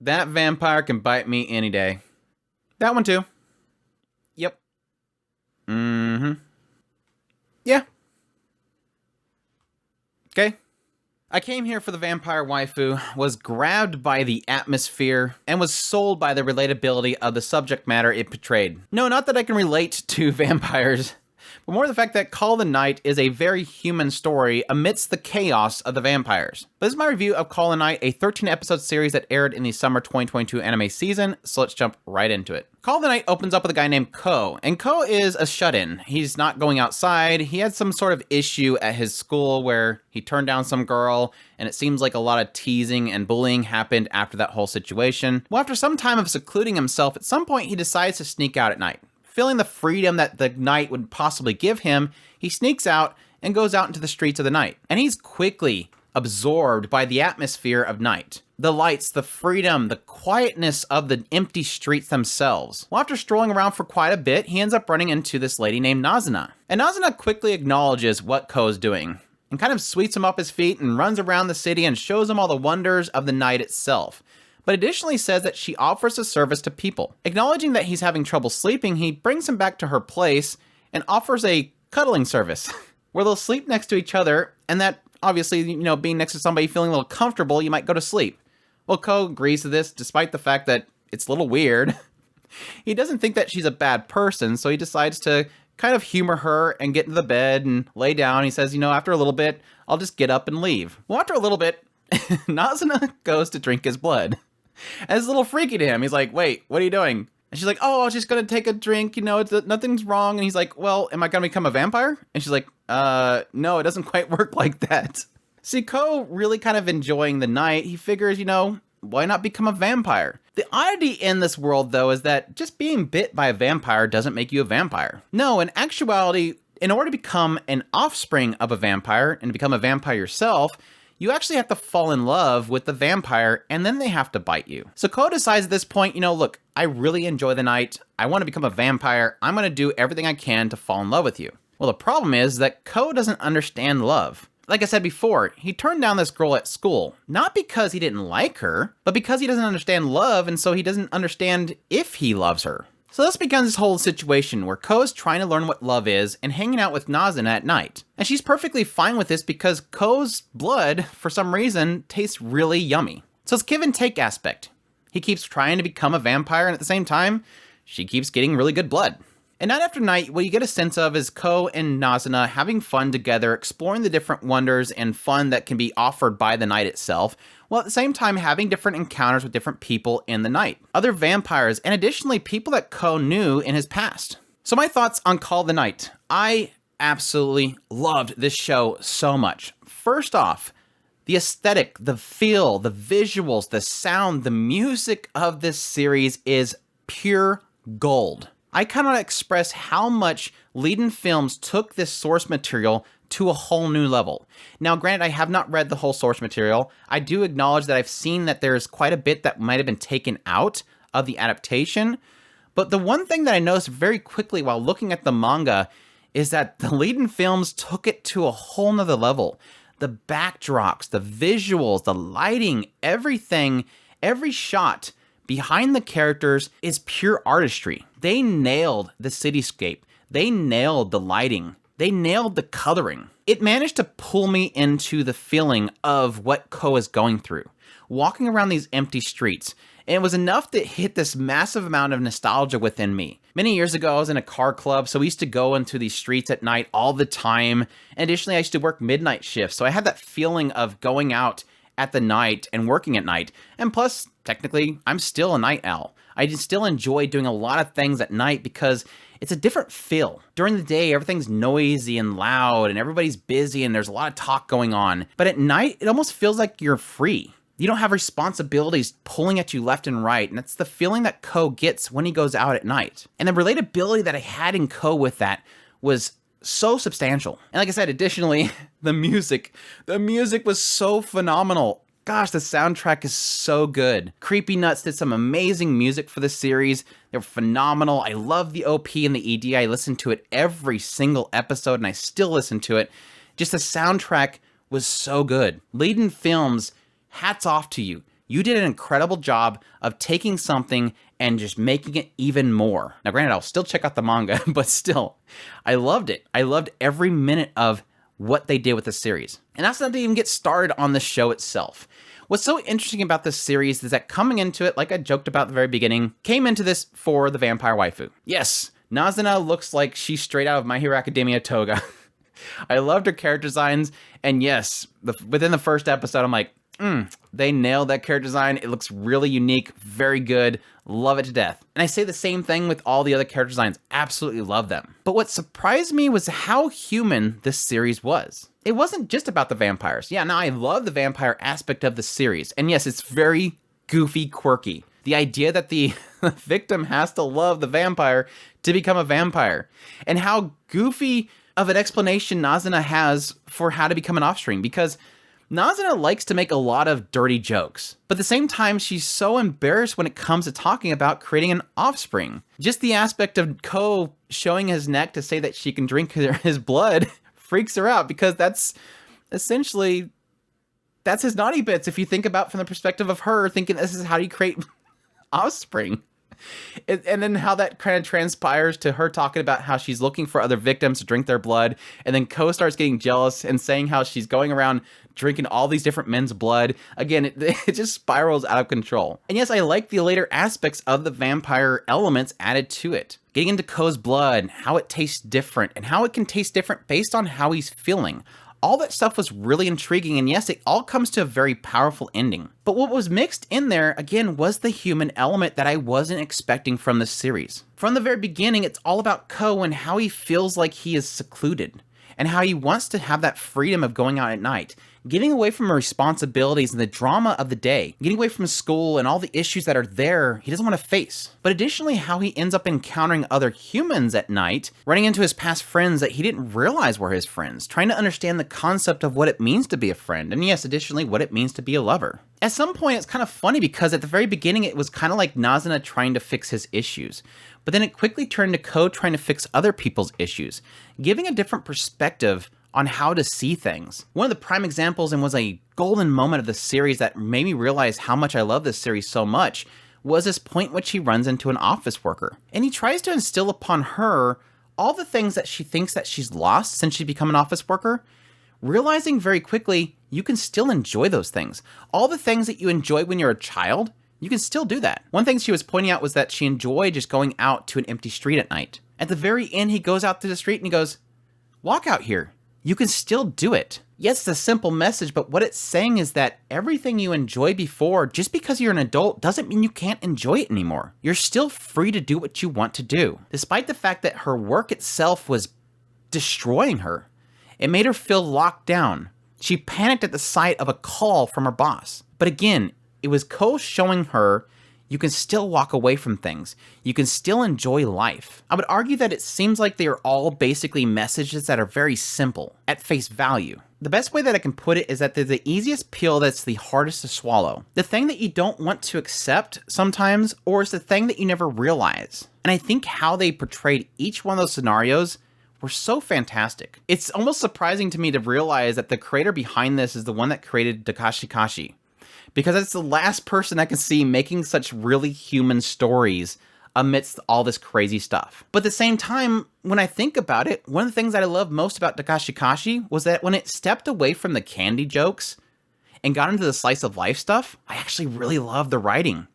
That vampire can bite me any day. That one too. Yep. Mm-hmm. Yeah. Okay. I came here for the vampire waifu, was grabbed by the atmosphere, and was sold by the relatability of the subject matter it portrayed. No, not that I can relate to vampires, but more the fact that Call the Night is a very human story amidst the chaos of the vampires. But this is my review of Call the Night, a 13-episode series that aired in the summer 2022 anime season, so let's jump right into it. Call the Night opens up with a guy named Ko, and Ko is a shut-in. He's not going outside. He had some sort of issue at his school where he turned down some girl, and it seems like a lot of teasing and bullying happened after that whole situation. Well, after some time of secluding himself, at some point he decides to sneak out at night. Feeling the freedom that the night would possibly give him, he sneaks out and goes out into the streets of the night. And he's quickly absorbed by the atmosphere of night. The lights, the freedom, the quietness of the empty streets themselves. Well, after strolling around for quite a bit, he ends up running into this lady named Nazuna. And Nazuna quickly acknowledges what Ko's doing, and kind of sweeps him up his feet and runs around the city and shows him all the wonders of the night itself. But additionally says that she offers a service to people. Acknowledging that he's having trouble sleeping, he brings him back to her place and offers a cuddling service where they'll sleep next to each other, and that obviously, being next to somebody feeling a little comfortable, you might go to sleep. Well, Ko agrees to this despite the fact that it's a little weird. He doesn't think that she's a bad person, so he decides to kind of humor her and get into the bed and lay down. He says, after a little bit, I'll just get up and leave. Well, after a little bit, Nazuna goes to drink his blood. And it's a little freaky to him. He's like, wait, what are you doing? And she's like, oh, I was just going to take a drink. Nothing's wrong. And he's like, well, am I going to become a vampire? And she's like, no, it doesn't quite work like that. See, Ko really kind of enjoying the night. He figures, why not become a vampire? The oddity in this world, though, is that just being bit by a vampire doesn't make you a vampire. No, in actuality, in order to become an offspring of a vampire and become a vampire yourself, you actually have to fall in love with the vampire, and then they have to bite you. So Ko decides at this point, look, I really enjoy the night. I want to become a vampire. I'm going to do everything I can to fall in love with you. Well, the problem is that Ko doesn't understand love. Like I said before, he turned down this girl at school, not because he didn't like her, but because he doesn't understand love, and so he doesn't understand if he loves her. So this begins this whole situation where Ko is trying to learn what love is and hanging out with Nazuna at night. And she's perfectly fine with this because Ko's blood, for some reason, tastes really yummy. So it's give and take aspect. He keeps trying to become a vampire, and at the same time, she keeps getting really good blood. And night after night, what you get a sense of is Ko and Nazuna having fun together, exploring the different wonders and fun that can be offered by the night itself, while at the same time having different encounters with different people in the night. Other vampires, and additionally people that Ko knew in his past. So my thoughts on Call the Night. I absolutely loved this show so much. First off, the aesthetic, the feel, the visuals, the sound, the music of this series is pure gold. I cannot express how much Leiden Films took this source material to a whole new level. Now, granted, I have not read the whole source material. I do acknowledge that I've seen that there's quite a bit that might have been taken out of the adaptation. But the one thing that I noticed very quickly while looking at the manga is that the Leiden Films took it to a whole nother level. The backdrops, the visuals, the lighting, everything, every shot behind the characters is pure artistry. They nailed the cityscape. They nailed the lighting. They nailed the coloring. It managed to pull me into the feeling of what Ko is going through. Walking around these empty streets, and it was enough to hit this massive amount of nostalgia within me. Many years ago, I was in a car club, so we used to go into these streets at night all the time. And additionally, I used to work midnight shifts, so I had that feeling of going out at the night and working at night. And plus, technically, I'm still a night owl. I just still enjoy doing a lot of things at night because it's a different feel. During the day, everything's noisy and loud and everybody's busy and there's a lot of talk going on. But at night, it almost feels like you're free. You don't have responsibilities pulling at you left and right. And that's the feeling that Ko gets when he goes out at night. And the relatability that I had in Ko with that was so substantial. And like I said, additionally, the music was so phenomenal. Gosh, the soundtrack is so good. Creepy Nuts did some amazing music for the series. They were phenomenal. I love the OP and the ED. I listen to it every single episode, and I still listen to it. Just the soundtrack was so good. Leiden Films, hats off to you. You did an incredible job of taking something and just making it even more. Now, granted, I'll still check out the manga, but still, I loved it. I loved every minute of what they did with the series. And that's not to even get started on the show itself. What's so interesting about this series is that coming into it, like I joked about at the very beginning, came into this for the vampire waifu. Yes, Nazuna looks like she's straight out of My Hero Academia toga. I loved her character designs, and yes, within the first episode, I'm like, they nailed that character design. It looks really unique, very good, love it to death. And I say the same thing with all the other character designs, absolutely love them. But what surprised me was how human this series was. It wasn't just about the vampires. Yeah, now I love the vampire aspect of the series, and yes, it's very goofy, quirky. The idea that the victim has to love the vampire to become a vampire, and how goofy of an explanation Nazuna has for how to become an offspring, because Nazuna likes to make a lot of dirty jokes, but at the same time, she's so embarrassed when it comes to talking about creating an offspring. Just the aspect of Ko showing his neck to say that she can drink his blood freaks her out, because that's essentially, that's his naughty bits if you think about from the perspective of her thinking this is how you create offspring. And then how that kind of transpires to her talking about how she's looking for other victims to drink their blood, and then Ko starts getting jealous and saying how she's going around drinking all these different men's blood. Again, it just spirals out of control. And yes, I like the later aspects of the vampire elements added to it. Getting into Ko's blood, how it tastes different, and how it can taste different based on how he's feeling. All that stuff was really intriguing, and yes, it all comes to a very powerful ending. But what was mixed in there, again, was the human element that I wasn't expecting from this series. From the very beginning, it's all about Ko and how he feels like he is secluded, and how he wants to have that freedom of going out at night, getting away from responsibilities and the drama of the day, getting away from school and all the issues that are there he doesn't want to face. But additionally, how he ends up encountering other humans at night, running into his past friends that he didn't realize were his friends, trying to understand the concept of what it means to be a friend, and yes, additionally, what it means to be a lover. At some point, it's kind of funny because at the very beginning, it was kind of like Nazuna trying to fix his issues. But then it quickly turned to Ko trying to fix other people's issues, giving a different perspective on how to see things. One of the prime examples, and was a golden moment of the series that made me realize how much I love this series so much, was this point which he runs into an office worker. And he tries to instill upon her all the things that she thinks that she's lost since she's become an office worker, realizing very quickly you can still enjoy those things. All the things that you enjoy when you're a child, you can still do that. One thing she was pointing out was that she enjoyed just going out to an empty street at night. At the very end, he goes out to the street and he goes, "Walk out here. You can still do it." Yes, it's a simple message, but what it's saying is that everything you enjoyed before, just because you're an adult, doesn't mean you can't enjoy it anymore. You're still free to do what you want to do. Despite the fact that her work itself was destroying her, it made her feel locked down. She panicked at the sight of a call from her boss. But again, it was Ko showing her you can still walk away from things. You can still enjoy life. I would argue that it seems like they are all basically messages that are very simple, at face value. The best way that I can put it is that they're the easiest pill that's the hardest to swallow. The thing that you don't want to accept sometimes, or it's the thing that you never realize. And I think how they portrayed each one of those scenarios were so fantastic. It's almost surprising to me to realize that the creator behind this is the one that created Yofukashi, because it's the last person I can see making such really human stories amidst all this crazy stuff. But at the same time, when I think about it, one of the things that I love most about Yofukashi was that when it stepped away from the candy jokes and got into the slice of life stuff, I actually really love the writing.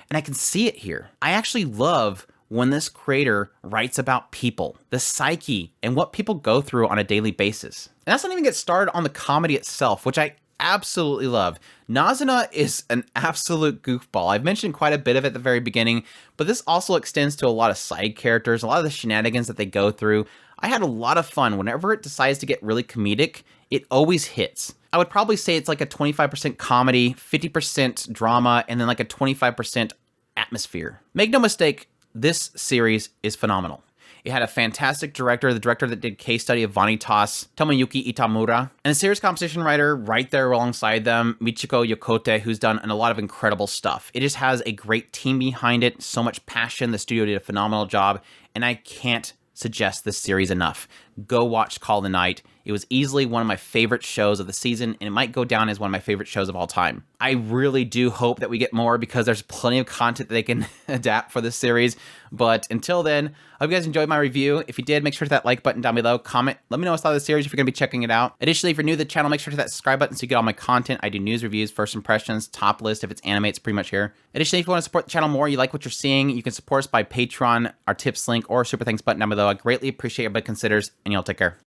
And I can see it here. I actually love when this creator writes about people, the psyche, and what people go through on a daily basis. And that's not even get started on the comedy itself, which I absolutely love. Nazuna is an absolute goofball. I've mentioned quite a bit of it at the very beginning, but this also extends to a lot of side characters, a lot of the shenanigans that they go through. I had a lot of fun. Whenever it decides to get really comedic, it always hits. I would probably say it's like a 25% comedy, 50% drama, and then like a 25% atmosphere. Make no mistake, this series is phenomenal. It had a fantastic director, the director that did Case Study of Vanitas, Tomoyuki Itamura, and a series composition writer right there alongside them, Michiko Yokote, who's done a lot of incredible stuff. It just has a great team behind it, so much passion. The studio did a phenomenal job, and I can't suggest this series enough. go watch Call the Night. It was easily one of my favorite shows of the season, and it might go down as one of my favorite shows of all time. I really do hope that we get more because there's plenty of content that they can adapt for this series. But until then, I hope you guys enjoyed my review. If you did, make sure to hit that like button down below. Comment. Let me know what's thought of the series if you're going to be checking it out. Additionally, if you're new to the channel, make sure to hit that subscribe button so you get all my content. I do news, reviews, first impressions, top list. If it's anime, it's pretty much here. Additionally, if you want to support the channel more, you like what you're seeing, you can support us by Patreon, our tips link, or super thanks button down below. I greatly appreciate everybody considers, and y'all take care.